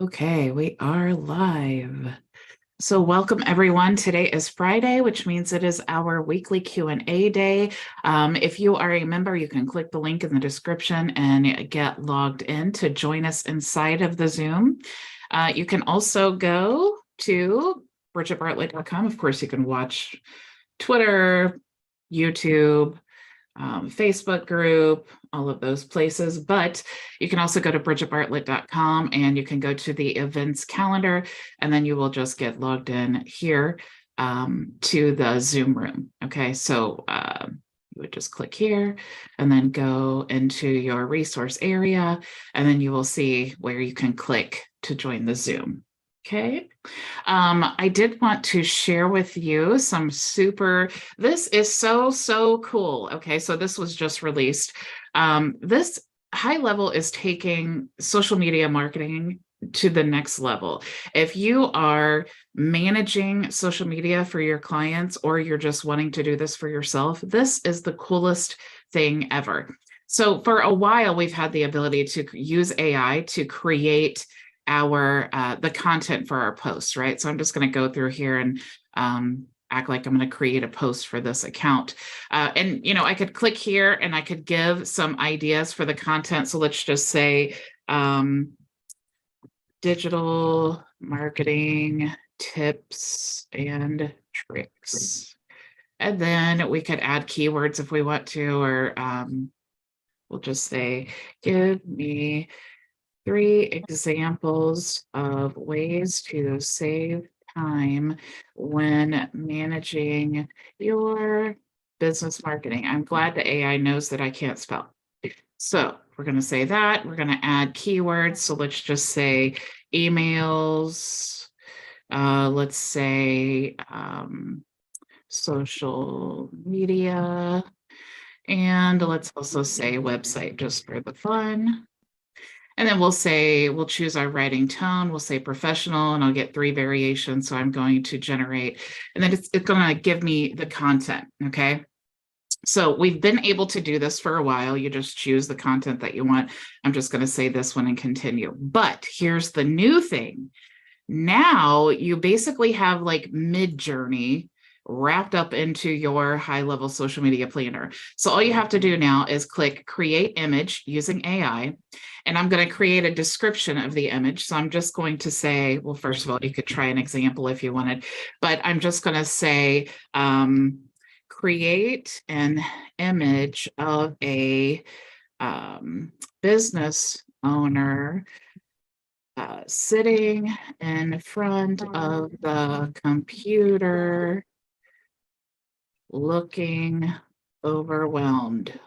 Okay, we are live. So welcome everyone. Today is Friday, which means it is our weekly Q&A day. If you are a member, you can click the link in the description and get logged in to join us inside of the Zoom. You can also go to bridgetbartlett.com. Of course, you can watch Twitter, YouTube, Facebook group, all of those places, but you can also go to bridgetbartlett.com and you can go to the events calendar, and then you will just get logged in here to the Zoom room. Okay, so you would just click here and then go into your resource area, and then you will see where you can click to join the Zoom. Okay. I did want to share with you some this is so cool. Okay, so this was just released. This HighLevel is taking social media marketing to the next level. If you are managing social media for your clients, or you're just wanting to do this for yourself, this is the coolest thing ever. So for a while, we've had the ability to use AI to create the content for our posts, right? So I'm just going to go through here and act like I'm going to create a post for this account. And, I could click here and I could give some ideas for the content. So let's just say digital marketing tips and tricks. And then we could add keywords if we want to, or we'll just say, give me 3 examples of ways to save time when managing your business marketing. I'm glad the AI knows that I can't spell. So we're going to say that. We're going to add keywords. So let's just say emails. Let's say social media. And let's also say website, just for the fun. And then we'll choose our writing tone. We'll say professional, and I'll get 3 variations. So I'm going to generate, and then it's going to give me the content. Okay. So we've been able to do this for a while. You just choose the content that you want. I'm just going to say this one and continue. But here's the new thing. Now you basically have like Mid-Journey wrapped up into your HighLevel social media planner. So all you have to do now is click create image using AI. And I'm going to create a description of the image. So I'm just going to say, well, first of all, you could try an example if you wanted, but I'm just going to say, create an image of a business owner sitting in front of the computer, looking overwhelmed.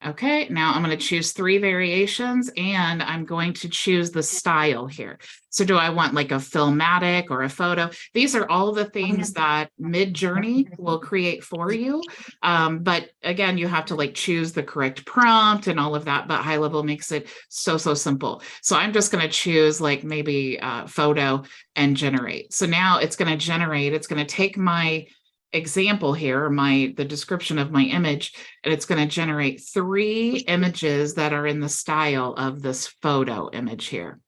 Okay, now I'm going to choose 3 variations, and I'm going to choose the style here. So do I want like a filmatic or a photo? These are all the things that Mid-Journey will create for you. But again, you have to like choose the correct prompt and all of that, but HighLevel makes it so simple. So I'm just going to choose like maybe photo and generate. So now it's going to generate, it's going to take my example here, the description of my image, and it's going to generate 3 images that are in the style of this photo image here.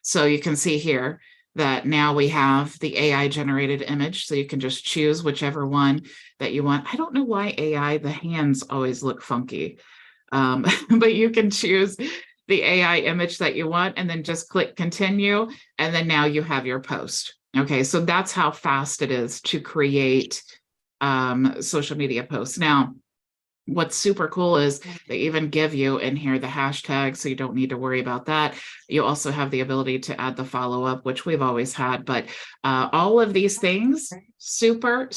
So you can see here that now we have the AI generated image. So you can just choose whichever one that you want. I don't know why AI, the hands always look funky, but you can choose the AI image that you want and then just click continue. And then now you have your post. Okay, so that's how fast it is to create social media posts. Now, what's super cool is they even give you in here the hashtag, so you don't need to worry about that. You also have the ability to add the follow-up, which we've always had, but all of these things, super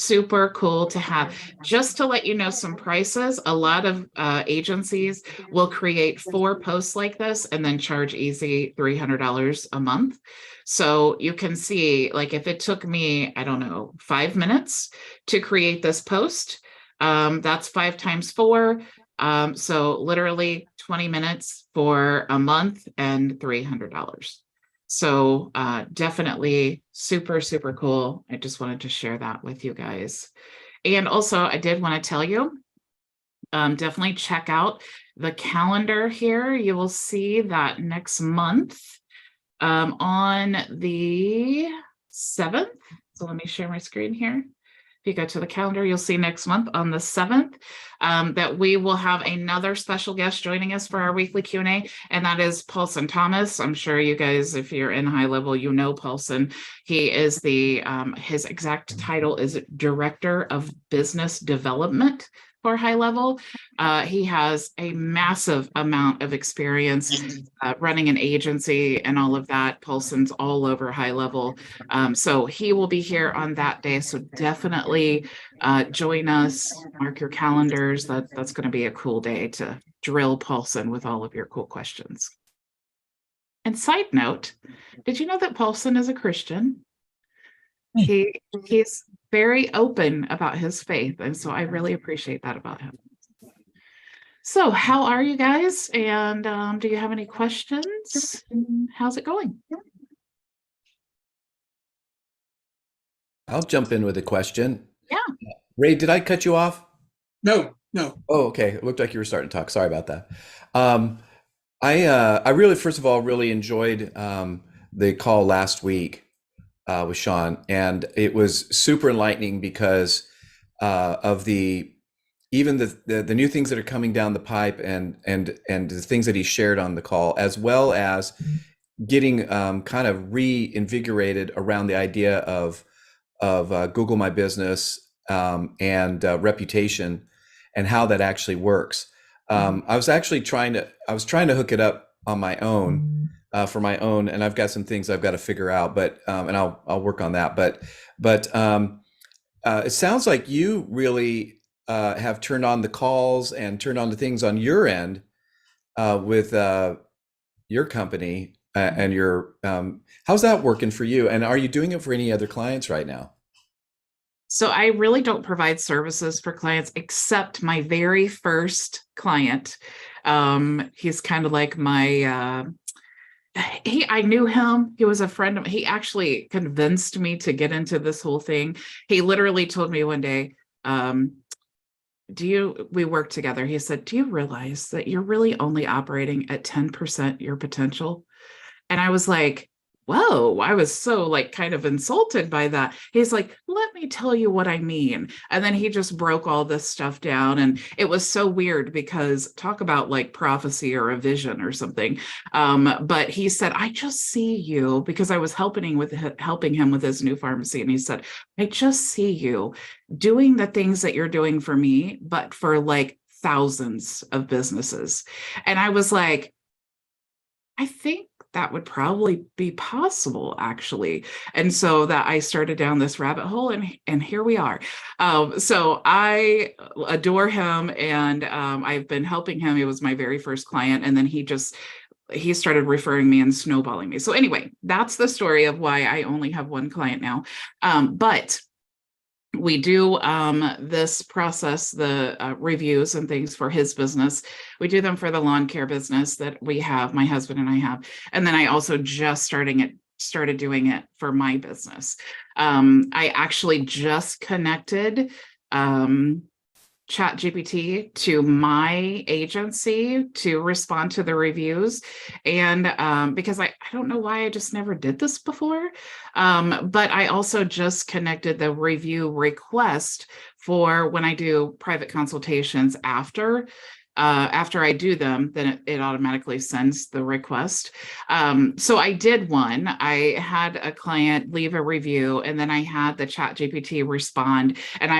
cool to have. Just to let you know some prices, a lot of agencies will create 4 posts like this and then charge easy $300 a month. So you can see, like, if it took me, I don't know, 5 minutes to create this post, that's 5 times 4. So literally 20 minutes for a month and $300. So definitely super cool. I just wanted to share that with you guys. And also I did want to tell you, definitely check out the calendar here, you will see that next month on the 7th. So let me share my screen here. If you go to the calendar, you'll see next month on the 7th that we will have another special guest joining us for our weekly Q&A, and that is Paulson Thomas. I'm sure you guys, if you're in HighLevel, you know Paulson. He is the, his exact title is Director of Business Development for HighLevel. He has a massive amount of experience running an agency and all of that. Paulson's all over HighLevel. So he will be here on that day. So definitely join us, mark your calendars. That's going to be a cool day to drill Paulson with all of your cool questions. And side note, did you know that Paulson is a Christian? He's very open about his faith, and so I really appreciate that about him. So how are you guys? And do you have any questions? How's it going? I'll jump in with a question. Yeah. Ray, did I cut you off? No. Oh, okay. It looked like you were starting to talk. Sorry about that. I really, first of all, really enjoyed the call last week with Sean, and it was super enlightening because of the new things that are coming down the pipe and the things that he shared on the call, as well as getting kind of reinvigorated around the idea of Google My Business and reputation and how that actually works. I was trying to hook it up on my own for my own, and I've got some things I've got to figure out, but and I'll work on that. But it sounds like you really have turned on the calls and turned on the things on your end with your company and your how's that working for you? And are you doing it for any other clients right now? So I really don't provide services for clients except my very first client. He's kind of like my I knew him. He was a friend of he actually convinced me to get into this whole thing. He literally told me one day, we worked together. He said, do you realize that you're really only operating at 10% your potential? And I was like, whoa, I was so like kind of insulted by that. He's like, let me tell you what I mean. And then he just broke all this stuff down. And it was so weird because talk about like prophecy or a vision or something. But he said, I just see you, because I was helping him with his new pharmacy. And he said, I just see you doing the things that you're doing for me, but for like thousands of businesses. And I was like, I think that would probably be possible, actually. And so that I started down this rabbit hole, and here we are. So I adore him, and I've been helping him. He was my very first client, and then he started referring me and snowballing me. So anyway, that's the story of why I only have one client now. But we do this process, the reviews and things for his business. We do them for the lawn care business that we have, my husband and I have. And then I also just started doing it for my business. I actually just connected ChatGPT to my agency to respond to the reviews. And because I don't know why I just never did this before. But I also just connected the review request for when I do private consultations after I do them, then it automatically sends the request. So I did one. I had a client leave a review, and then I had the ChatGPT respond. And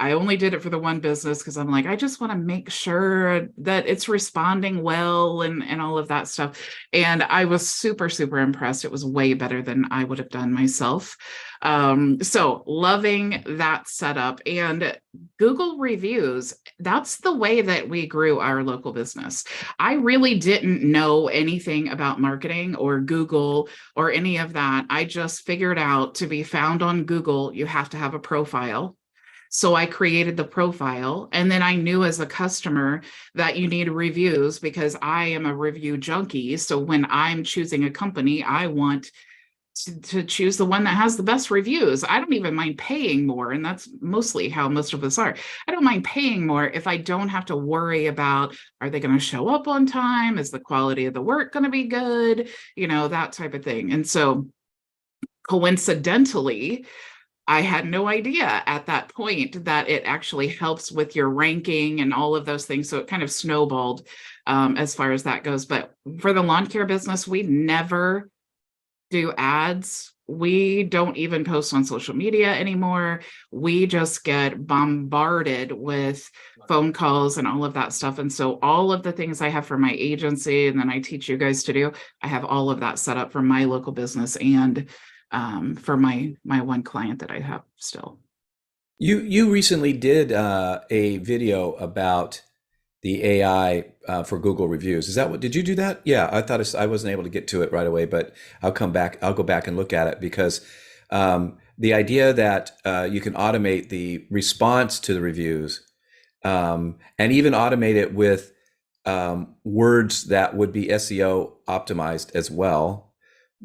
I only did it for the one business because I'm like, I just want to make sure that it's responding well and all of that stuff. And I was super, super impressed. It was way better than I would have done myself. So loving that setup. And Google reviews, that's the way that we grew our local business. I really didn't know anything about marketing or Google or any of that. I just figured out to be found on Google, you have to have a profile. So I created the profile, and then I knew as a customer that you need reviews because I am a review junkie. So when I'm choosing a company, I want to choose the one that has the best reviews. I don't even mind paying more, and that's mostly how most of us are. I don't mind paying more if I don't have to worry about, are they going to show up on time? Is the quality of the work going to be good? That type of thing. And so coincidentally, I had no idea at that point that it actually helps with your ranking and all of those things. So it kind of snowballed as far as that goes. But for the lawn care business, we never do ads. We don't even post on social media anymore. We just get bombarded with phone calls and all of that stuff. And so all of the things I have for my agency, and then I teach you guys to do, I have all of that set up for my local business and for my one client that I have still. You recently did a video about the AI for Google reviews. Is that what, did you do that? Yeah, I thought I wasn't able to get to it right away, but I'll go back and look at it, because the idea that you can automate the response to the reviews, and even automate it with words that would be SEO optimized as well,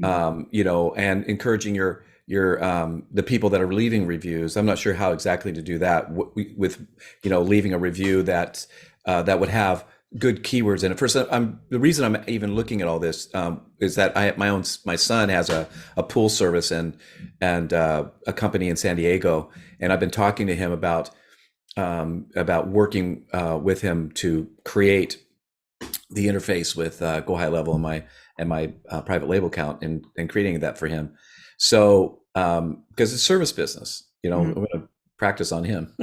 and encouraging your the people that are leaving reviews. I'm not sure how exactly to do that with leaving a review that that would have good keywords in it. First, the reason I'm even looking at all this is that my son has a pool service and a company in San Diego, and I've been talking to him about working with him to create the interface with Go HighLevel and my private label account, and creating that for him. So because it's service business, I'm going to practice on him.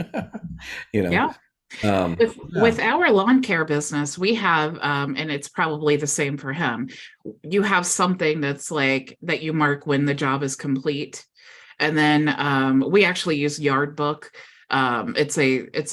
Yeah. With our lawn care business, we have, and it's probably the same for him, you have something that's like that you mark when the job is complete. And then we actually use Yardbook. It's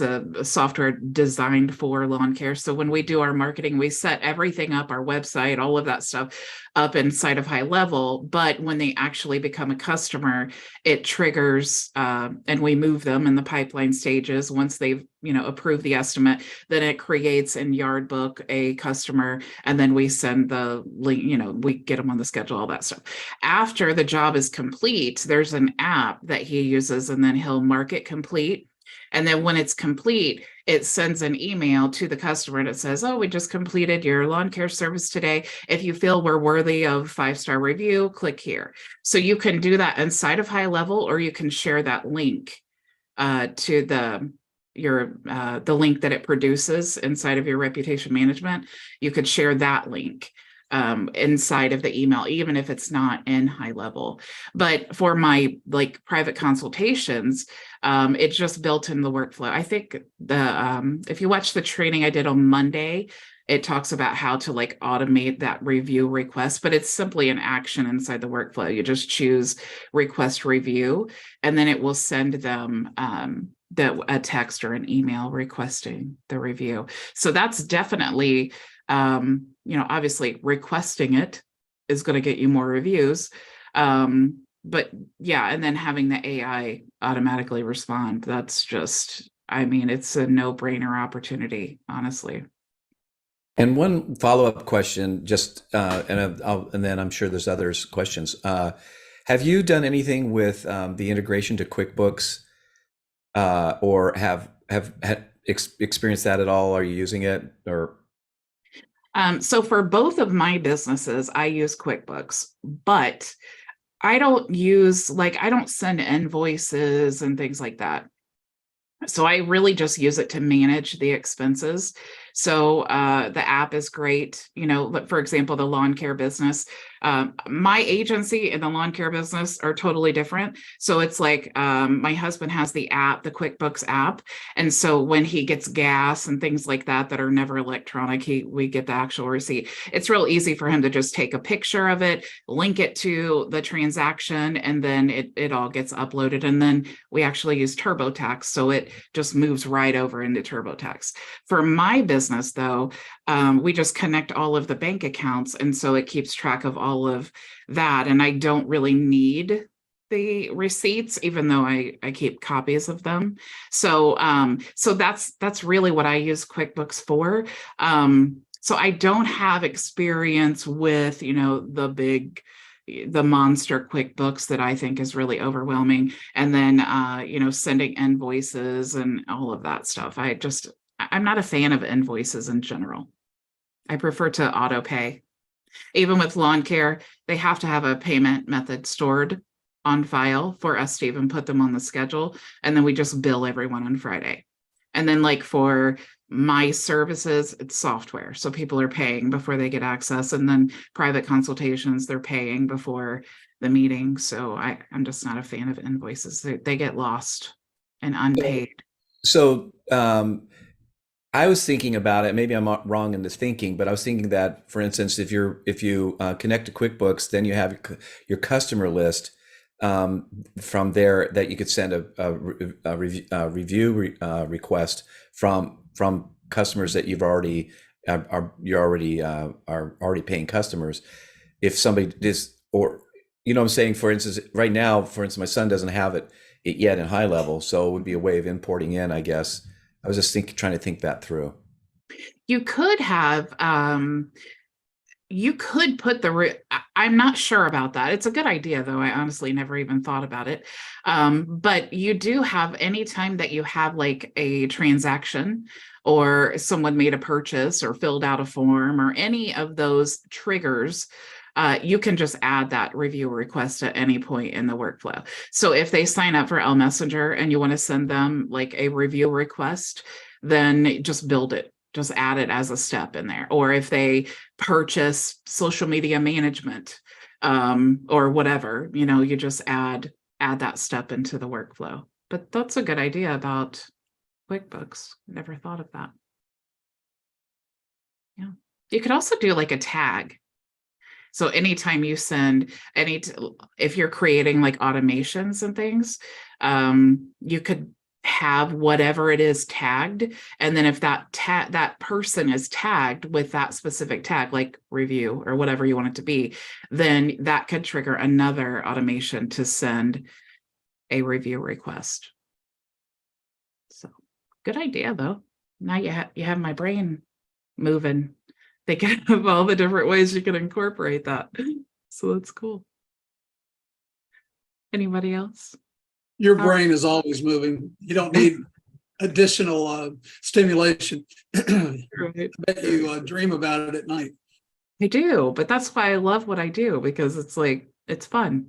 a software designed for lawn care. So when we do our marketing, we set everything up, our website, all of that stuff up inside of HighLevel. But when they actually become a customer, it triggers and we move them in the pipeline stages. Once they've approve the estimate, then it creates in Yardbook a customer, and then we send the link, we get them on the schedule, all that stuff. After the job is complete, there's an app that he uses, and then he'll mark it complete. And then when it's complete, it sends an email to the customer and it says, oh, we just completed your lawn care service today. If you feel we're worthy of 5-star review, click here. So you can do that inside of HighLevel, or you can share that link to the link that it produces inside of your reputation management. You could share that link inside of the email, even if it's not in HighLevel. But for my private consultations, it's just built in the workflow. I think if you watch the training I did on Monday, it talks about how to automate that review request, but it's simply an action inside the workflow. You just choose request review, and then it will send them a text or an email requesting the review. So that's definitely, obviously requesting it is going to get you more reviews. But yeah, and then having the AI automatically respond, that's just, it's a no-brainer opportunity, honestly. And one follow-up question, just and then I'm sure there's others questions. Have you done anything with the integration to QuickBooks, or have experienced that at all? Are you using it, or? So for both of my businesses, I use QuickBooks, but I don't use I don't send invoices and things like that. So I really just use it to manage the expenses. So the app is great. For example, the lawn care business, my agency and the lawn care business are totally different. So it's my husband has the app, the QuickBooks app. And so when he gets gas and things like that are never electronic, we get the actual receipt. It's real easy for him to just take a picture of it, link it to the transaction, and then it all gets uploaded. And then we actually use TurboTax. So it just moves right over into TurboTax. For my business, though, we just connect all of the bank accounts, and so it keeps track of all of that, and I don't really need the receipts, even though I keep copies of them. So that's really what I use QuickBooks for. So I don't have experience with the big the monster QuickBooks that I think is really overwhelming. And then, sending invoices and all of that stuff. I'm not a fan of invoices in general. I prefer to auto pay. Even with lawn care, they have to have a payment method stored on file for us to even put them on the schedule. And then we just bill everyone on Friday. And then like for my services, it's software. So people are paying before they get access. And then private consultations, they're paying before the meeting. So I'm just not a fan of invoices. They get lost and unpaid. So I was thinking about it. Maybe I'm wrong in this thinking, but I was thinking that, for instance, if you connect to QuickBooks, then you have your customer list from there that you could send a review request from customers that you're already paying customers. If somebody is, or you know what I'm saying, for instance, right now, my son doesn't have it yet in HighLevel, so it would be a way of importing in, I guess. I was just trying to think that through. You could have, you could put I'm not sure about that. It's a good idea, though. I honestly never even thought about it. But you do have, anytime that you have like a transaction or someone made a purchase or filled out a form or any of those triggers, you can just add that review request at any point in the workflow. So if they sign up for L Messenger and you want to send them like a review request, then just build it. Just add it as a step in there. Or if they purchase social media management or whatever, you just add that step into the workflow. But that's a good idea about QuickBooks. Never thought of that. Yeah. You could also do like a tag. So anytime you send if you're creating like automations and things, you could have whatever it is tagged. And then if that person is tagged with that specific tag, like review or whatever you want it to be, then that could trigger another automation to send a review request. So good idea, though. Now you have my brain moving, thinking of all the different ways you can incorporate that. So that's cool. Anybody else? Your brain is always moving. You don't need additional stimulation. Right. I bet you dream about it at night. I do, but that's why I love what I do, because it's like, it's fun.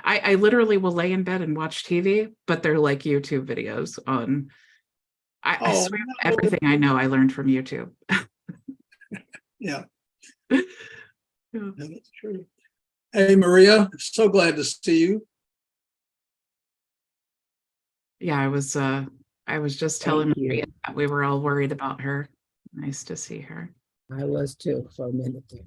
I literally will lay in bed and watch TV, but they're like YouTube videos on, I swear everything I know I learned from YouTube. Yeah. Yeah, that's true. Hey, Maria, so glad to see you. Yeah, I was just telling Maria that we were all worried about her. Nice to see her. I was too for a minute there.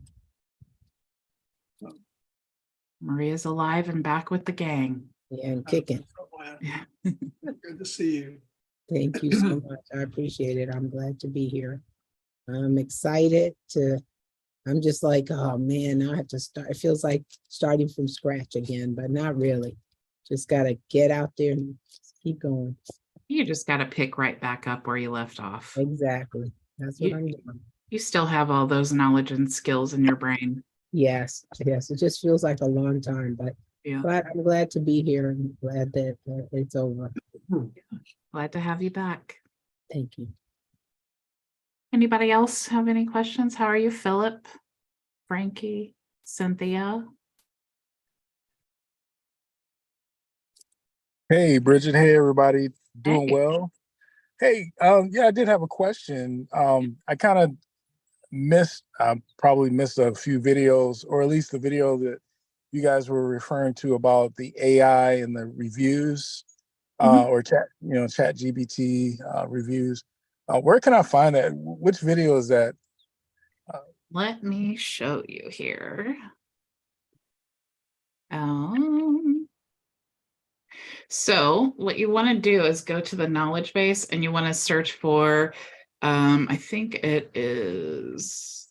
Maria's alive and back with the gang. Yeah, and kicking. Yeah. Good to see you. Thank you so much. I appreciate it. I'm glad to be here. I'm excited I'm just like, oh man, now I have to start. It feels like starting from scratch again, but not really. Just got to get out there and keep going. You just got to pick right back up where you left off. Exactly. That's what I'm doing. You still have all those knowledge and skills in your brain. Yes. It just feels like a long time, but Yeah. But I'm glad to be here and glad that it's over. Glad to have you back. Thank you. Anybody else have any questions? How are you, Philip, Frankie, Cynthia? Hey, Bridget. Hey, everybody. Doing Hey. well? Hey, yeah, I did have a question. I kind of probably missed a few videos, or at least the video that you guys were referring to about the AI and the reviews, or ChatGPT reviews. Where can I find that? Which video is that? Let me show you here. So what you want to do is go to the knowledge base and you want to search for, I think it is,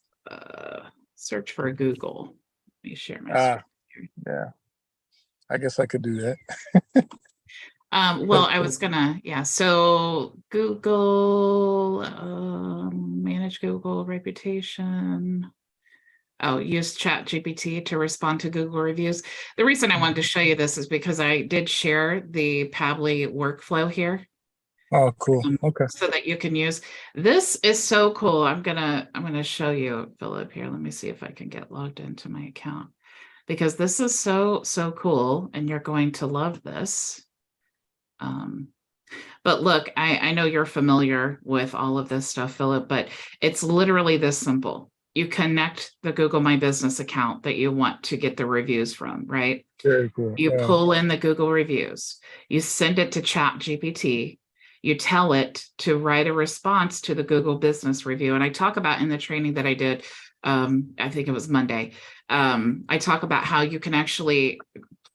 search for Google. Let me share my screen here. Yeah, I guess I could do that. Well, I was gonna, so Google, manage Google reputation. Oh, use ChatGPT to respond to Google reviews. The reason I wanted to show you this is because I did share the Pabbly workflow here. Oh, cool. Okay. So that you can use. This is so cool. I'm gonna show you, Philip, here. Let me see if I can get logged into my account, because this is so cool, and you're going to love this. But look, I know you're familiar with all of this stuff, Philip, but it's literally this simple. You connect the Google My Business account that you want to get the reviews from, right? Very cool. You Yeah. pull in the Google reviews, you send it to ChatGPT, you tell it to write a response to the Google Business Review. And I talk about in the training that I did, I think it was Monday, I talk about how you can actually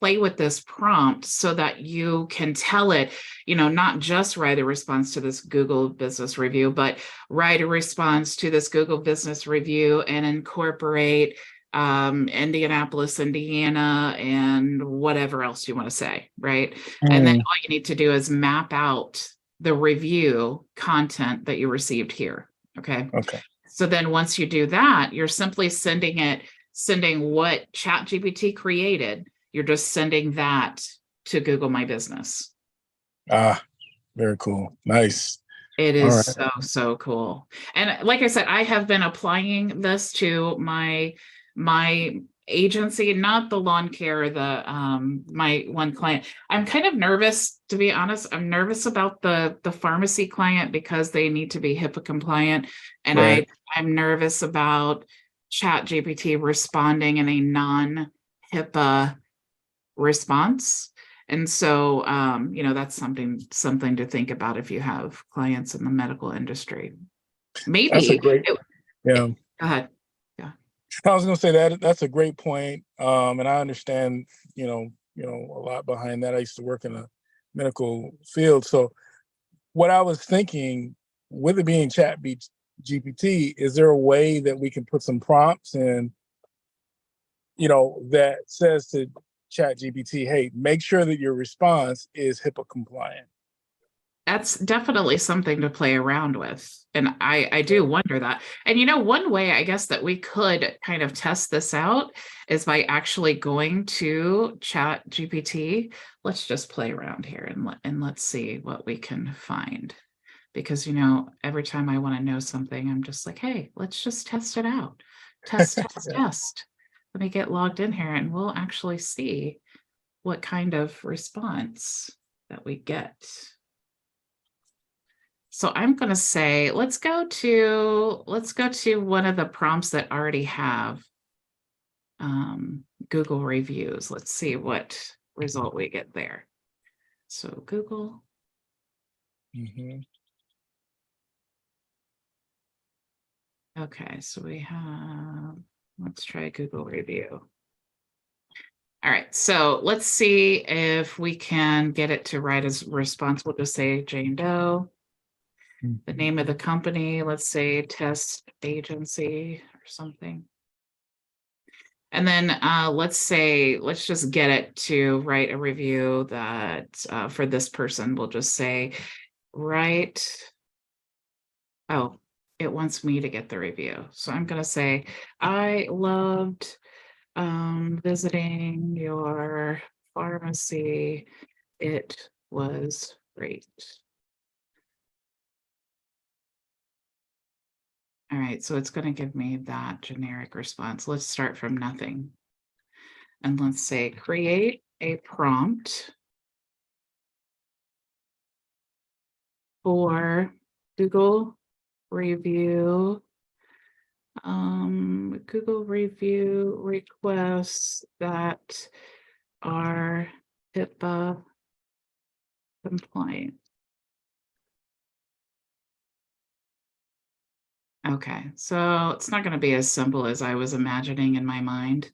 play with this prompt so that you can tell it, not just write a response to this Google Business Review, but write a response to this Google Business Review and incorporate Indianapolis, Indiana, and whatever else you want to say, right? And then all you need to do is map out the review content that you received here. Okay. So then once you do that, you're simply sending what ChatGPT created. You're just sending that to Google My Business. Ah, very cool. Nice. It is so cool. And like I said, I have been applying this to my agency, not the lawn care, my one client. I'm kind of nervous, to be honest. I'm nervous about the pharmacy client because they need to be HIPAA compliant. And Right. I'm nervous about ChatGPT responding in a non-HIPAA response. And so, that's something to think about if you have clients in the medical industry. Maybe. That's a great, yeah. Go ahead. I was going to say that's a great point. And I understand, a lot behind that. I used to work in a medical field. So what I was thinking, with it being ChatGPT, is there a way that we can put some prompts in, that says to ChatGPT, hey, make sure that your response is HIPAA compliant? That's definitely something to play around with. And I do wonder that. And one way I guess that we could kind of test this out is by actually going to ChatGPT. Let's just play around here and let's see what we can find. Because, every time I want to know something, I'm just like, hey, let's just test it out. Test. Let me get logged in here and we'll actually see what kind of response that we get. So I'm going to say, let's go to one of the prompts that already have Google reviews. Let's see what result we get there. So Google. Okay, so we have, let's try Google review. All right, so let's see if we can get it to write as response. We'll just say Jane Doe. The name of the company, let's say Test Agency or something. And then let's just get it to write a review that for this person, we'll just say, oh, it wants me to get the review. So I'm going to say, I loved visiting your pharmacy. It was great. All right, so it's going to give me that generic response. Let's start from nothing. And let's say create a prompt for Google review requests that are HIPAA compliant. Okay, so it's not going to be as simple as I was imagining in my mind.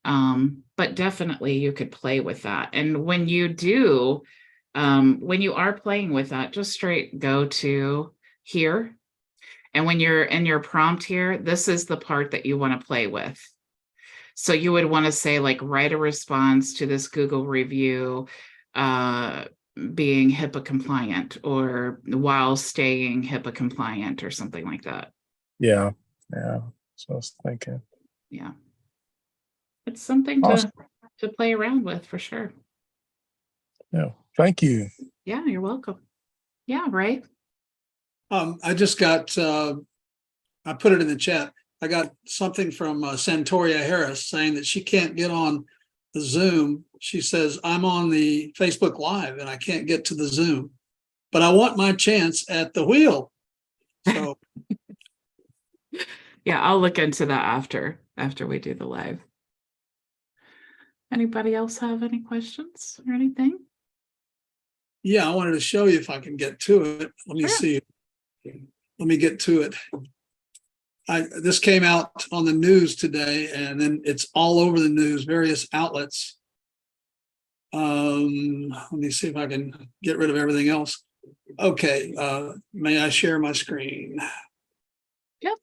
But definitely you could play with that. And when you do, when you are playing with that, just straight go to here. And when you're in your prompt here, this is the part that you want to play with. So you would want to say, like, write a response to this Google review being HIPAA compliant, or while staying HIPAA compliant, or something like that. Yeah. So I was thinking. Yeah. It's something Awesome. to play around with for sure. Yeah. Thank you. Yeah, you're welcome. Yeah, right. I just got, I put it in the chat. I got something from Santoria Harris saying that she can't get on the Zoom. She says, I'm on the Facebook Live and I can't get to the Zoom, but I want my chance at the wheel. So Yeah, I'll look into that after we do the live. Anybody else have any questions or anything? yeah, I wanted to show you if I can get to it. Let me Sure. see. Let me get to it. This came out on the news today, and then it's all over the news, various outlets. Let me see if I can get rid of everything else. Okay, may I share my screen? Yep.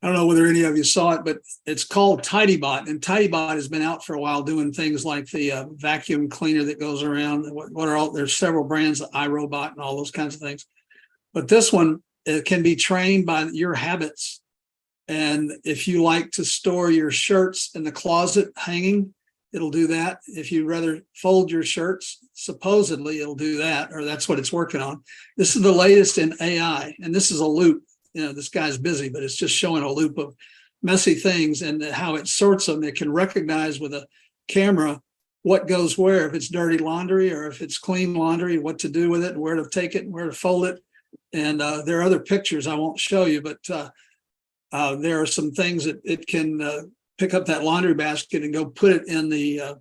I don't know whether any of you saw it, but it's called TidyBot, and TidyBot has been out for a while doing things like the vacuum cleaner that goes around. What are all? There's several brands, iRobot, and all those kinds of things. But this one, it can be trained by your habits. And if you like to store your shirts in the closet hanging, it'll do that. If you rather fold your shirts, supposedly it'll do that, or that's what it's working on. This is the latest in AI, and this is a loop. You know, this guy's busy, but it's just showing a loop of messy things and how it sorts them. It can recognize with a camera what goes where, if it's dirty laundry or if it's clean laundry, what to do with it, and where to take it and where to fold it. And there are other pictures I won't show you, but there are some things that it can pick up that laundry basket and go put it in the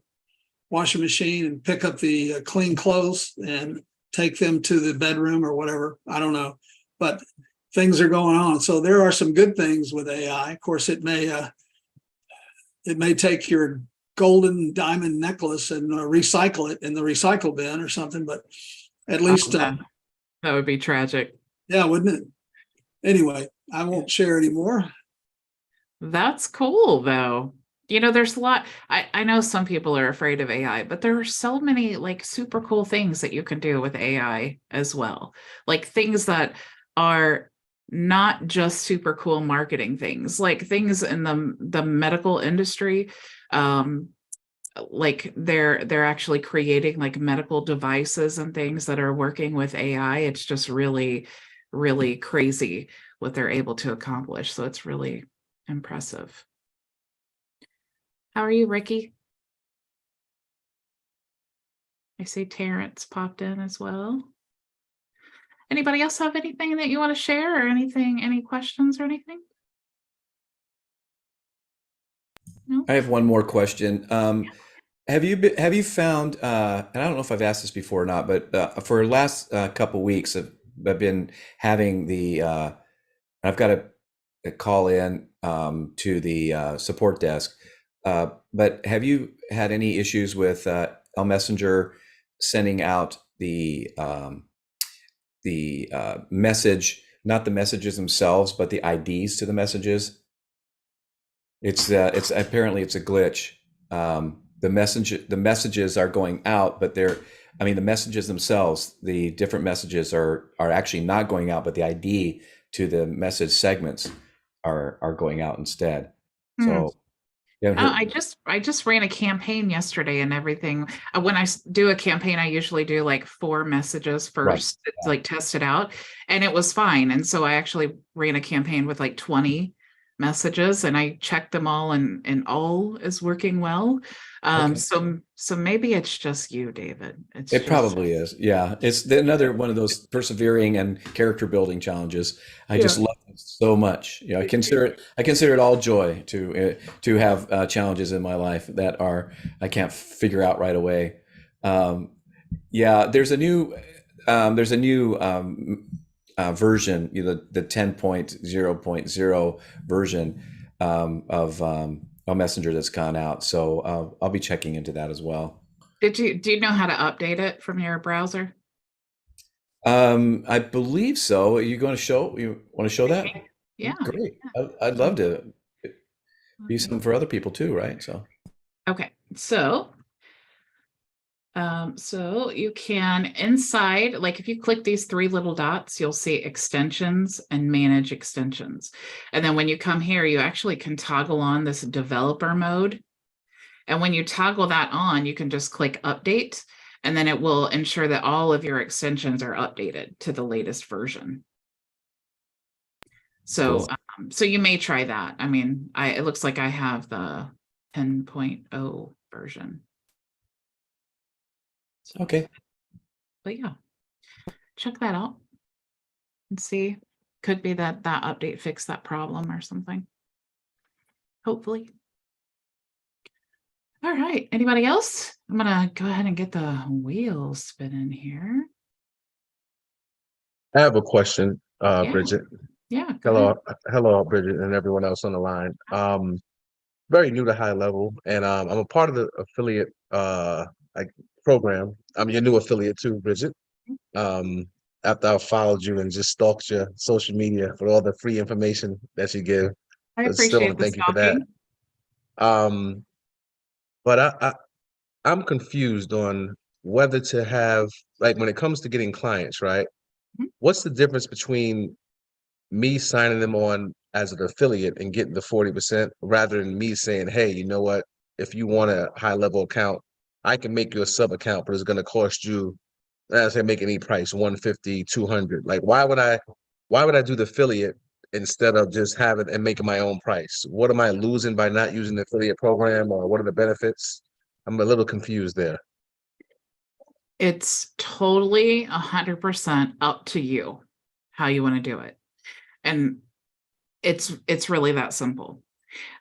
washing machine and pick up the clean clothes and take them to the bedroom or whatever. I don't know, but things are going on. So there are some good things with AI. Of course, it may take your golden diamond necklace and recycle it in the recycle bin or something, but at least that would be tragic. yeah, wouldn't it? Anyway, I won't share anymore. That's cool though. You know, there's a lot. I know some people are afraid of AI, but there are so many like super cool things that you can do with AI as well. Like things that are not just super cool marketing things, like things in the medical industry. Like they're actually creating like medical devices and things that are working with AI. It's just really, really crazy what they're able to accomplish. So it's really impressive. How are you, Ricky? I see Terrence popped in as well. Anybody else have anything that you want to share or anything, any questions or anything? No? I have one more question. Have you found, and I don't know if I've asked this before or not, but for the last couple weeks, I've been having I've got to call in to the support desk. But have you had any issues with Messenger sending out the message, not the messages themselves, but the IDs to the messages? It's apparently it's a glitch. The messages are going out, but the messages themselves, the different messages are actually not going out, but the ID to the message segments are going out instead. So I just ran a campaign yesterday and everything. When I do a campaign, I usually do like 4 messages first, Right. to like test it out, and it was fine. And so I actually ran a campaign with like 20 messages, and I checked them all, and all is working well. Okay. So maybe it's just you, David. It probably is. Yeah. It's another one of those persevering and character building challenges. I just love it so much. You know, I consider it all joy to have challenges in my life that I can't figure out right away. Yeah, there's a new version, the 10.0.0 version of Messenger that's gone out. So I'll be checking into that as well. Do you know how to update it from your browser? I believe so. You want to show that? Yeah. Great. I'd love to be something for other people too, right? So Okay. So So you can inside, like if you click these three little dots, you'll see extensions and manage extensions. And then when you come here, you actually can toggle on this developer mode. And when you toggle that on, you can just click update, and then it will ensure that all of your extensions are updated to the latest version. So, so you may try that. I mean, it looks like I have the 10.0 version. Okay. But yeah, check that out and see. Could be that update fixed that problem or something. Hopefully. All right. Anybody else? I'm gonna go ahead and get the wheels spinning here. I have a question, Yeah. Bridget. Yeah. Go ahead. Hello, Bridget, and everyone else on the line. Very new to HighLevel, and I'm a part of the affiliate like program. I'm your new affiliate too, Bridget. After I followed you and just stalked your social media for all the free information that you give, I but still appreciate the thank you for that. stalking. But I'm confused on whether to have, like, when it comes to getting clients, right? Mhm. What's the difference between me signing them on as an affiliate and getting the 40% rather than me saying, hey, you know what? If you want a HighLevel account, I can make you a sub account, but it's going to cost you, I say make any price, 150, 200. Like, why would I do the affiliate instead of just having and making my own price? What am I losing by not using the affiliate program, or what are the benefits? I'm a little confused there. It's totally 100% up to you how you want to do it. And it's really that simple.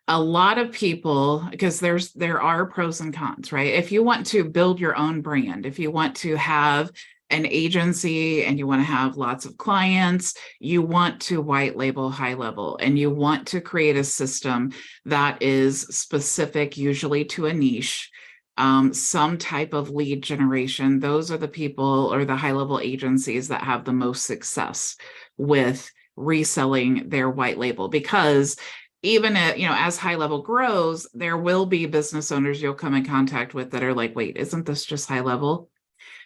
A lot of people, because there are pros and cons, right? If you want to build your own brand, if you want to have an agency and you want to have lots of clients, you want to white label HighLevel, and you want to create a system that is specific, usually to a niche, some type of lead generation. Those are the people or the HighLevel agencies that have the most success with reselling their white label, because even at, as HighLevel grows, there will be business owners you'll come in contact with that are like, wait, isn't this just HighLevel?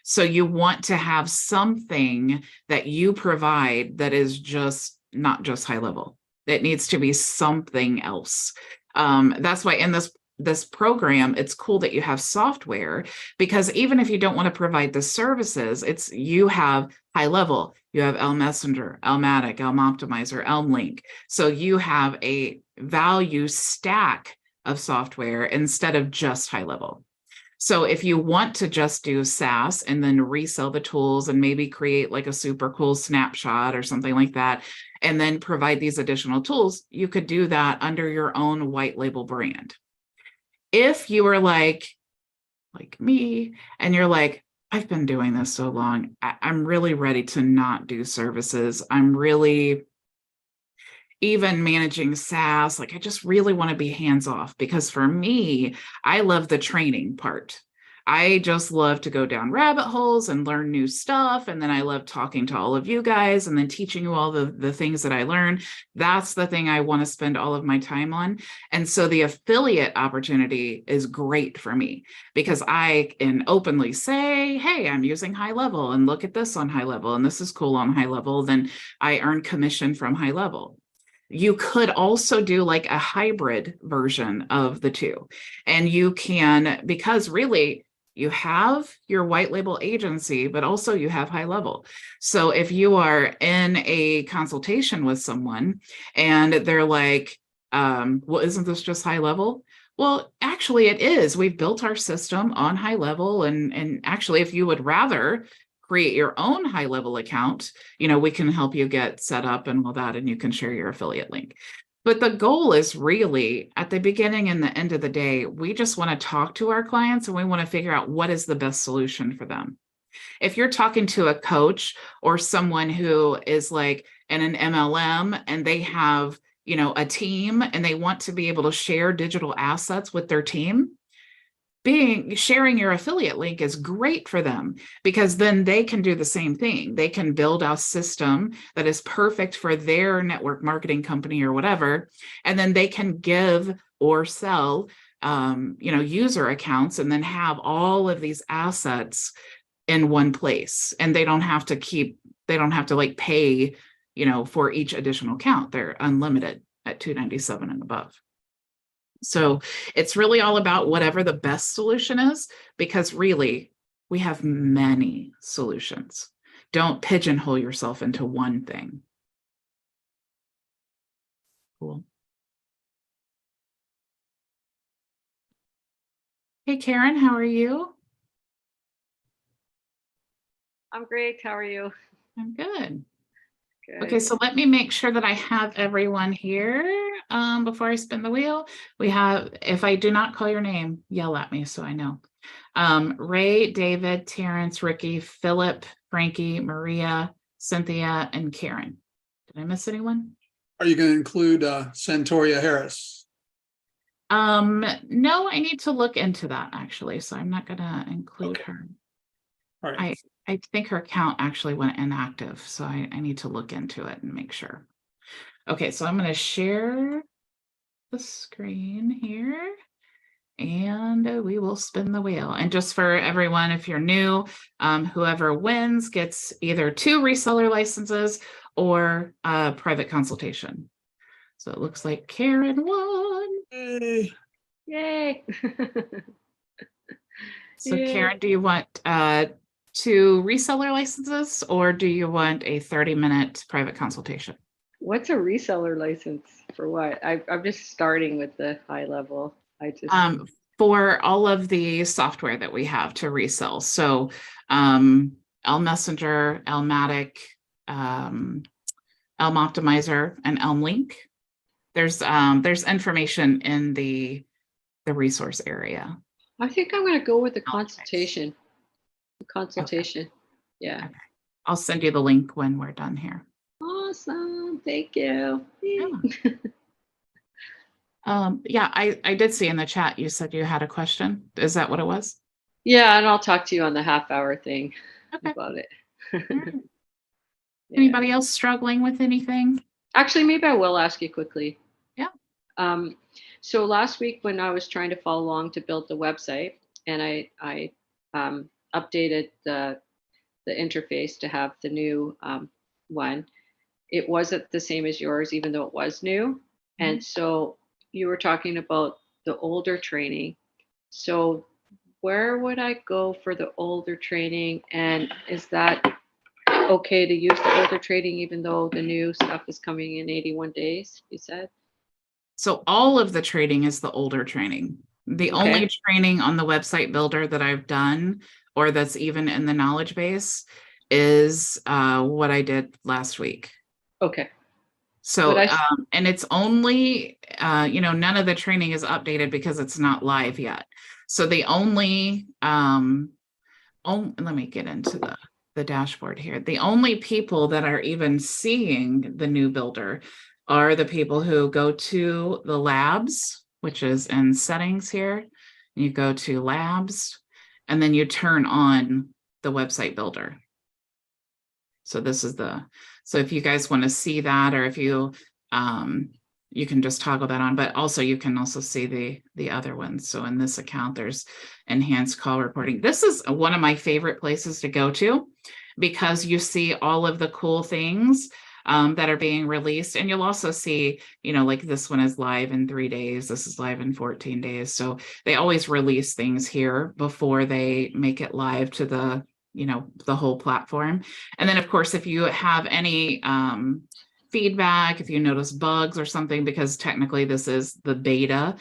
So you want to have something that you provide that is just not just HighLevel. It needs to be something else. That's why in this program, it's cool that you have software, because even if you don't want to provide the services, you have HighLevel, you have Elm Messenger, Elmatic, Elm Optimizer, Elm Link. So you have a value stack of software instead of just HighLevel. So if you want to just do SaaS and then resell the tools and maybe create like a super cool snapshot or something like that, and then provide these additional tools, you could do that under your own white label brand. If you are like me, and you're like, I've been doing this so long, I'm really ready to not do services. I'm really even managing SaaS. Like, I just really want to be hands off, because for me, I love the training part. I just love to go down rabbit holes and learn new stuff. And then I love talking to all of you guys and then teaching you all the things that I learn. That's the thing I want to spend all of my time on. And so the affiliate opportunity is great for me, because I can openly say, hey, I'm using HighLevel, and look at this on HighLevel, and this is cool on HighLevel. Then I earn commission from HighLevel. You could also do like a hybrid version of the two. And you can, because really you have your white label agency, but also you have HighLevel. So if you are in a consultation with someone and they're like, well, isn't this just HighLevel? Well, actually it is. We've built our system on HighLevel. And actually, if you would rather create your own HighLevel account, we can help you get set up and all that, and you can share your affiliate link. But the goal is really, at the beginning and the end of the day, we just want to talk to our clients and we want to figure out what is the best solution for them. If you're talking to a coach or someone who is like in an MLM and they have, a team and they want to be able to share digital assets with their team, sharing your affiliate link is great for them, because then they can do the same thing. They can build a system that is perfect for their network marketing company or whatever, and then they can give or sell user accounts and then have all of these assets in one place, and they don't have to like pay, for each additional account. They're unlimited at $297 and above. So it's really all about whatever the best solution is, because really we have many solutions. Don't pigeonhole yourself into one thing. Cool. Hey, Karen, how are you? I'm great. How are you? I'm good. Good. Okay, so let me make sure that I have everyone here before I spin the wheel. We have, if I do not call your name, yell at me so I know. Ray, David, Terrence, Ricky, Philip, Frankie, Maria, Cynthia, and Karen. Did I miss anyone? Are you going to include Santoria Harris? No, I need to look into that actually, so I'm not gonna include her. All right. I think her account actually went inactive, so I need to look into it and make sure. Okay, so I'm going to share the screen here, and we will spin the wheel. And just for everyone, if you're new, whoever wins gets either 2 reseller licenses or a private consultation. So it looks like Karen won. Hey. Yay. So Yay. Karen, do you want 2 reseller licenses, or do you want a 30-minute private consultation? What's a reseller license for what? I'm just starting with the HighLevel. For all of the software that we have to resell. So Elm Messenger, Elmatic, Elm Optimizer, and Elm Link. There's information in the resource area. I think I'm going to go with the consultation. Okay. Yeah. Okay. I'll send you the link when we're done here. Awesome. Thank you. Yeah. Yeah, I did see in the chat you said you had a question. Is that what it was? Yeah, and I'll talk to you on the half-hour thing Okay. about it. Right. Yeah. Anybody else struggling with anything? Actually, maybe I will ask you quickly. Yeah. So last week when I was trying to follow along to build the website, and I updated the interface to have the new one, it wasn't the same as yours, even though it was new. And so you were talking about the older training. So where would I go for the older training? And is that okay to use the older training, even though the new stuff is coming in 81 days, you said? So all of the training is the older training. The only training on the website builder that I've done, or that's even in the knowledge base, is what I did last week. Okay. So, and it's only, none of the training is updated because it's not live yet. So the only, let me get into the dashboard here. The only people that are even seeing the new builder are the people who go to the labs, which is in settings here. You go to labs, and then you turn on the website builder. So this is so if you guys want to see that, or if you, you can just toggle that on, but also you can also see the other ones. So in this account, there's enhanced call reporting. This is one of my favorite places to go to, because you see all of the cool things that are being released. And you'll also see, like this one is live in 3 days. This is live in 14 days. So they always release things here before they make it live to the whole platform. And then of course, if you have any feedback, if you notice bugs or something, because technically this is the beta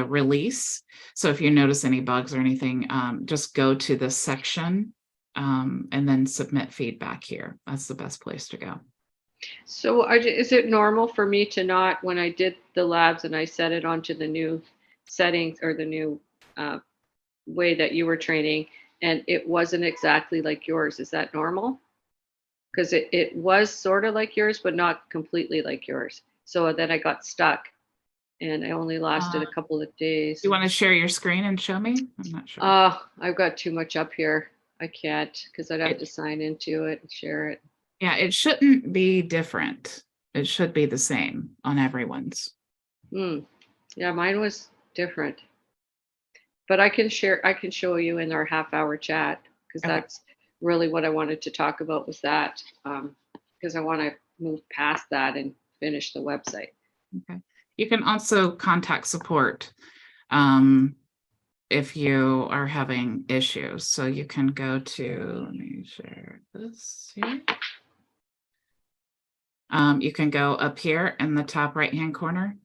release. So if you notice any bugs or anything, just go to this section and then submit feedback here. That's the best place to go. So is it normal for me to not, when I did the labs and I set it onto the new settings or the new way that you were training, and it wasn't exactly like yours, is that normal? Because it was sort of like yours, but not completely like yours. So then I got stuck and I only lasted a couple of days. You want to share your screen and show me? I'm not sure. I've got too much up here. I can't, because I'd have to sign into it and share it. Yeah, it shouldn't be different. It should be the same on everyone's. Yeah, mine was different. but I can show you in our half-hour chat, because Okay. that's really what I wanted to talk about, was that, because I want to move past that and finish the website. Okay. You can also contact support if you are having issues. So you can go to, let me share this here. You can go up here in the top right-hand corner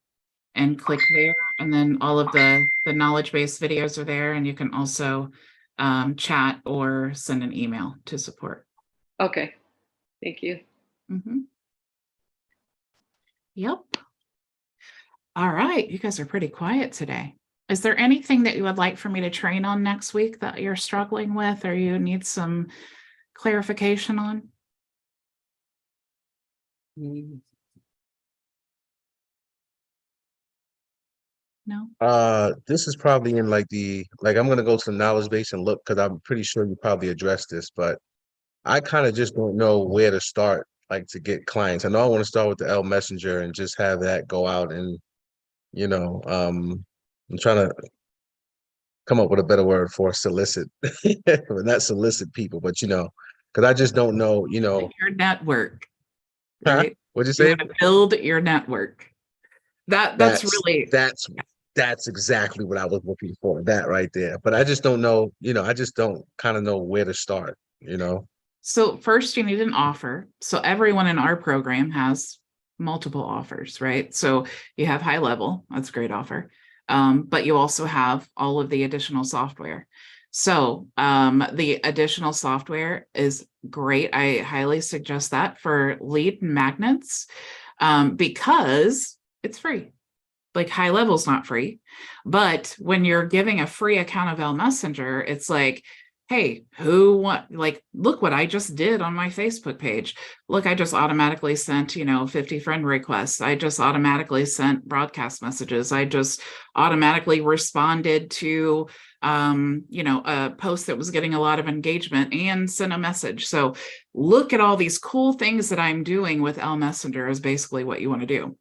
and click there, and then all of the knowledge-based videos are there, and you can also chat or send an email to support. Okay, thank you. Yep. All right, you guys are pretty quiet today. Is there anything that you would like for me to train on next week that you're struggling with or you need some clarification on? No? This is probably in like I'm gonna go to the knowledge base and look, because I'm pretty sure you probably addressed this, but I kind of just don't know where to start, like to get clients. I know I want to start with the L Messenger and just have that go out and, I'm trying to come up with a better word for solicit, but not solicit people, but because I just don't know, Your network, Huh? right? What'd you You say? want to build your network. That's really, That's exactly what I was looking for, that right there. But I just don't know, I just don't kind of know where to start, so first you need an offer. So everyone in our program has multiple offers, right? So you have HighLevel, that's a great offer. But you also have all of the additional software. So the additional software is great. I highly suggest that for lead magnets because it's free. Like HighLevel's not free, but when you're giving a free account of L Messenger, it's like, hey, look what I just did on my Facebook page. Look, I just automatically sent, 50 friend requests. I just automatically sent broadcast messages. I just automatically responded to, a post that was getting a lot of engagement and sent a message. So look at all these cool things that I'm doing with L Messenger is basically what you want to do.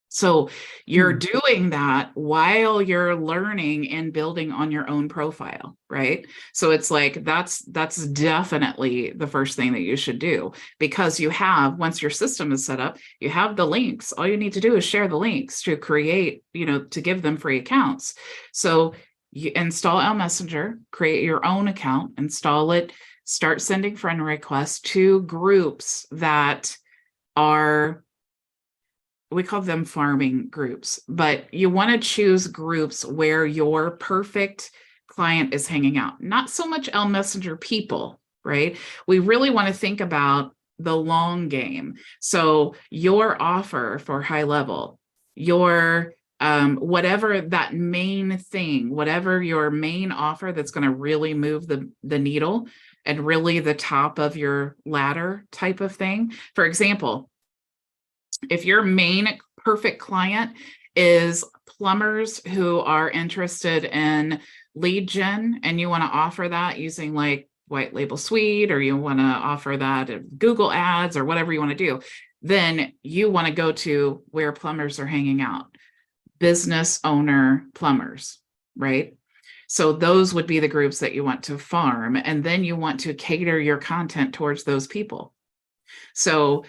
So you're doing that while you're learning and building on your own profile, right? So it's like, that's definitely the first thing that you should do, because once your system is set up, you have the links. All you need to do is share the links to create, to give them free accounts. So you install L Messenger, create your own account, install it, start sending friend requests to groups that are, we call them farming groups, but you want to choose groups where your perfect client is hanging out, not so much L Messenger people, right? We really want to think about the long game. So your offer for HighLevel, your whatever that main thing, whatever your main offer that's going to really move the needle and really the top of your ladder type of thing. For example, if your main perfect client is plumbers who are interested in lead gen and you want to offer that using like white label suite, or you want to offer that at Google ads or whatever you want to do, then you want to go to where plumbers are hanging out, business owner plumbers, right? So those would be the groups that you want to farm, and then you want to cater your content towards those people. So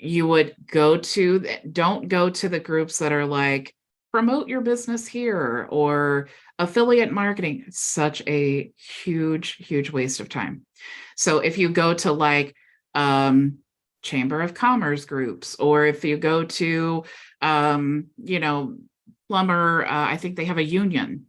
you would don't go to the groups that are like, promote your business here or affiliate marketing. It's such a huge waste of time. So if you go to like Chamber of Commerce groups, or if you go to plumber, I think they have a union.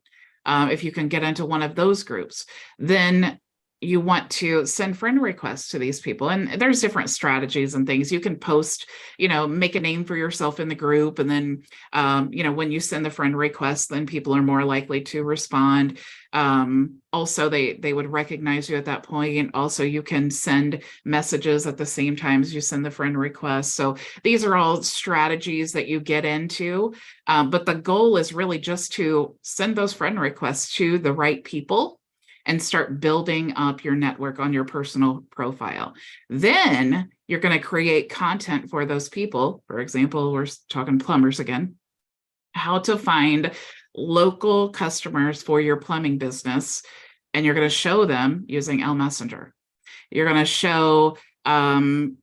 If you can get into one of those groups, then you want to send friend requests to these people. And there's different strategies and things. You can post, make a name for yourself in the group. And then, when you send the friend request, then people are more likely to respond. Also, they would recognize you at that point. And also you can send messages at the same time as you send the friend request. So these are all strategies that you get into. But the goal is really just to send those friend requests to the right people and start building up your network on your personal profile. Then you're going to create content for those people. For example, we're talking plumbers again, how to find local customers for your plumbing business, and you're going to show them using L Messenger. You're going to show and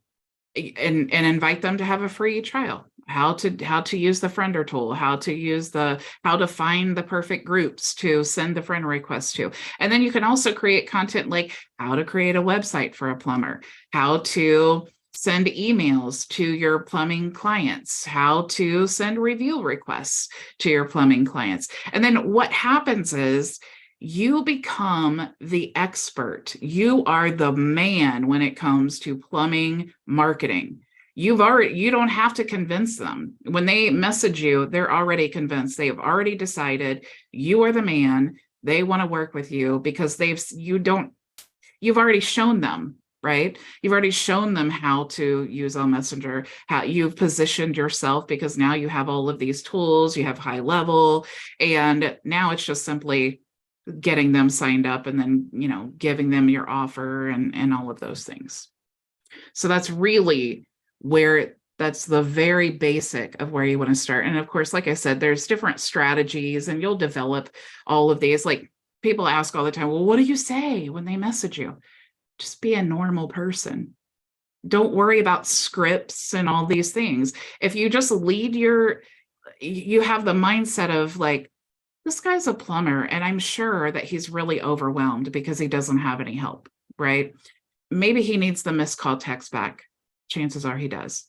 invite them to have a free trial, how to use the friender tool, how to find the perfect groups to send the friend request to. And then you can also create content like how to create a website for a plumber, how to send emails to your plumbing clients, how to send review requests to your plumbing clients. And then what happens is you become the expert. You are the man when it comes to plumbing marketing. You don't have to convince them. When they message you, they're already convinced. They've already decided you are the man. They want to work with you because you've already shown them, right? You've already shown them how to use L Messenger, how you've positioned yourself, because now you have all of these tools, you have HighLevel, and now it's just simply getting them signed up and then, giving them your offer and all of those things. So that's really that's the very basic of where you want to start. And of course, like I said, there's different strategies and you'll develop all of these. Like people ask all the time, well, what do you say when they message you? Just be a normal person. Don't worry about scripts and all these things. If you just you have the mindset of like, this guy's a plumber and I'm sure that he's really overwhelmed because he doesn't have any help, right? Maybe he needs the missed call text back. Chances are he does.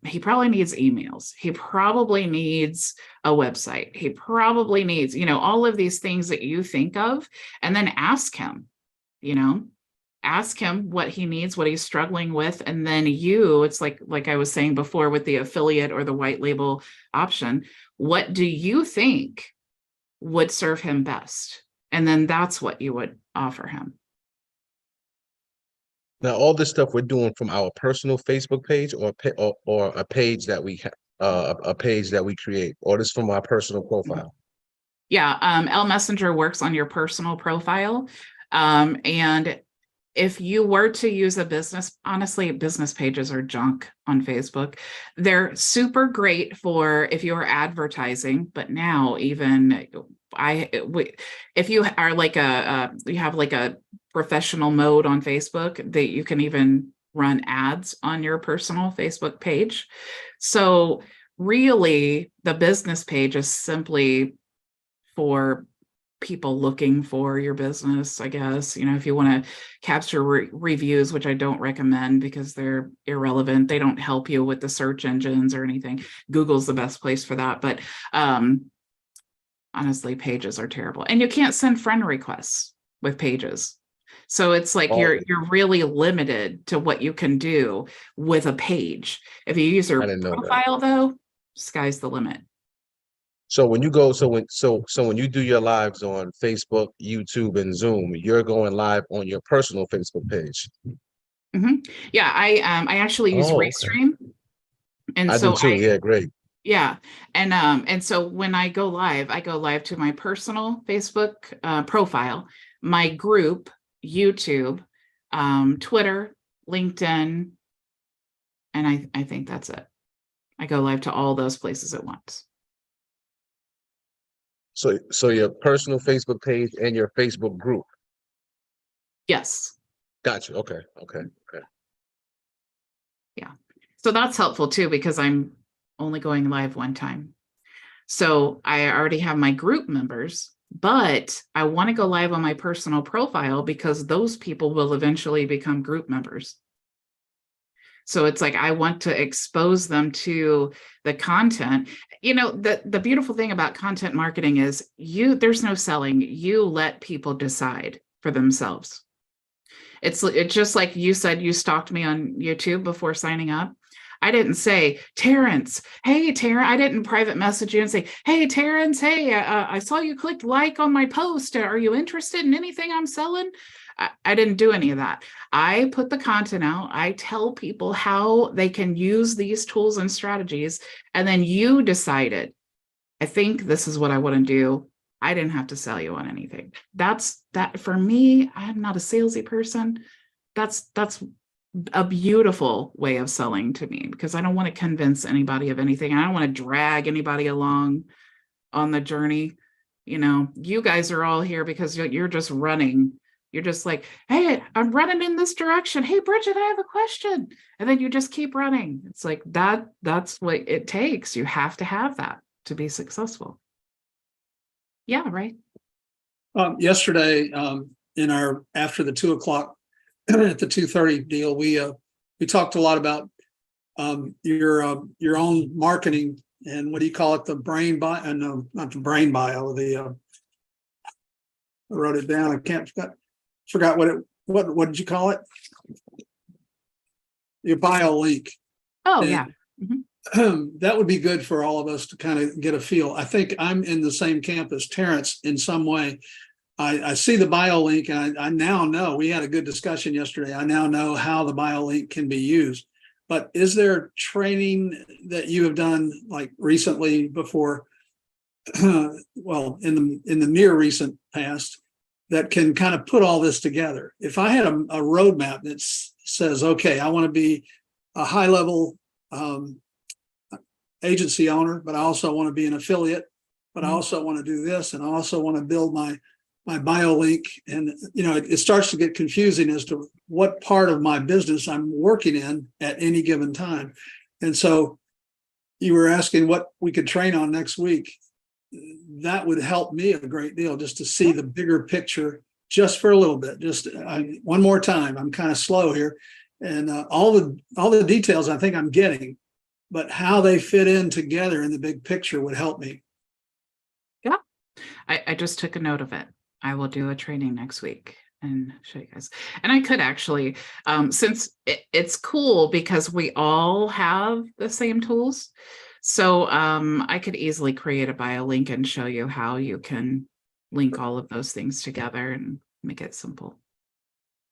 He probably needs emails. He probably needs a website. He probably needs, all of these things that you think of, and then ask him, ask him what he needs, what he's struggling with. And then it's like I was saying before with the affiliate or the white label option, what do you think would serve him best? And then that's what you would offer him. Now, all this stuff we're doing from our personal Facebook page or a page that we a page that we create, or this from our personal profile. Yeah, L Messenger works on your personal profile. And if you were to use a business, honestly, business pages are junk on Facebook. They're super great for if you're advertising, but now even if you are like you have like a professional mode on Facebook, that you can even run ads on your personal Facebook page. So really the business page is simply for people looking for your business, I guess. If you want to capture reviews, which I don't recommend because they're irrelevant. They don't help you with the search engines or anything. Google's the best place for that. But honestly, pages are terrible. And you can't send friend requests with pages. So it's like you're really limited to what you can do with a page. If you use your profile, though, sky's the limit. So when you when you do your lives on Facebook, YouTube, and Zoom, you're going live on your personal Facebook page. Mm-hmm. Yeah, I actually use Restream, and I do too. Yeah, great. Yeah, and so when I go live to my personal Facebook profile, my group, YouTube, Twitter, LinkedIn, and I think that's it. I go live to all those places at once. So your personal Facebook page and your Facebook group. Yes. Gotcha. Okay. Yeah. So that's helpful too, because I'm only going live one time. So I already have my group members, but I want to go live on my personal profile because those people will eventually become group members. So it's like, I want to expose them to the content. The beautiful thing about content marketing is there's no selling. You let people decide for themselves. It's just like you said, you stalked me on YouTube before signing up. I didn't say, Terrence, hey, Terrence. I didn't private message you and say, hey, Terrence, hey, I saw you clicked like on my post. Are you interested in anything I'm selling? I didn't do any of that. I put the content out. I tell people how they can use these tools and strategies. And then you decided, I think this is what I want to do. I didn't have to sell you on anything. That's that for me. I'm not a salesy person. That's a beautiful way of selling to me, because I don't want to convince anybody of anything. I don't want to drag anybody along. on the journey. You know, you guys are all here because you're just running. You're just like, hey, I'm running in this direction. Hey, Bridget, I have a question. And then you just keep running. It's like that's what it takes. You have to have that to be successful. Yeah, right. Yesterday, in our, after the 2 o'clock, at the 2:30 deal, we talked a lot about your own marketing and what do you call it? The brain bio? No, not the brain bio. I wrote it down. I forgot what did you call it? Your bio link. Oh, And, yeah. that would be good for all of us to kind of get a feel. I think I'm in the same camp as Terrence in some way. I see the bio link, and I now know, we had a good discussion yesterday. I now know how the bio link can be used. But is there training that you have done like recently before, well, in the near recent past, that can kind of put all this together? If I had a roadmap that says, okay, I want to be a high level agency owner, but I also want to be an affiliate, but I also want to do this, and I also want to build my bio link. And, you know, it starts to get confusing as to what part of my business I'm working in at any given time. And so you were asking what we could train on next week. That would help me a great deal, just to see the bigger picture just for a little bit. Just one more time, I'm kind of slow here. And all the details I think I'm getting, but how they fit in together in the big picture would help me. Yeah. I just took a note of it. I will do a training next week and show you guys. And I could actually, since it's cool because we all have the same tools. So I could easily create a bio link and show you how you can link all of those things together and make it simple.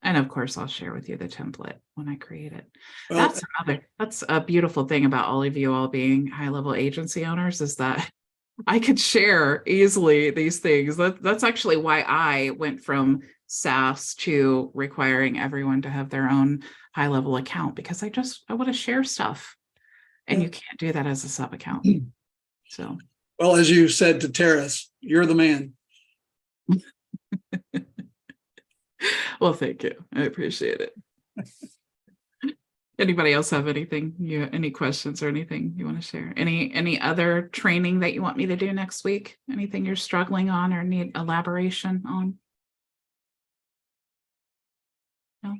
And of course, I'll share with you the template when I create it. Well, That's a beautiful thing about all of you all being high-level agency owners, is that I could share easily these things. That's actually why I went from SaaS to requiring everyone to have their own high-level account, because I want to share stuff, and you can't do that as a sub account. So, well, as you said to Terrace, you're the man. well, thank you. I appreciate it. Anybody else have anything, any questions or anything you want to share? Any other training that you want me to do next week? Anything you're struggling on or need elaboration on? No?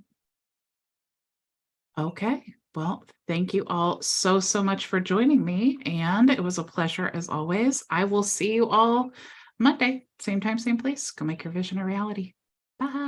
Okay. Well, thank you all so much for joining me. And it was a pleasure as always. I will see you all Monday, same time, same place. Go make your vision a reality. Bye.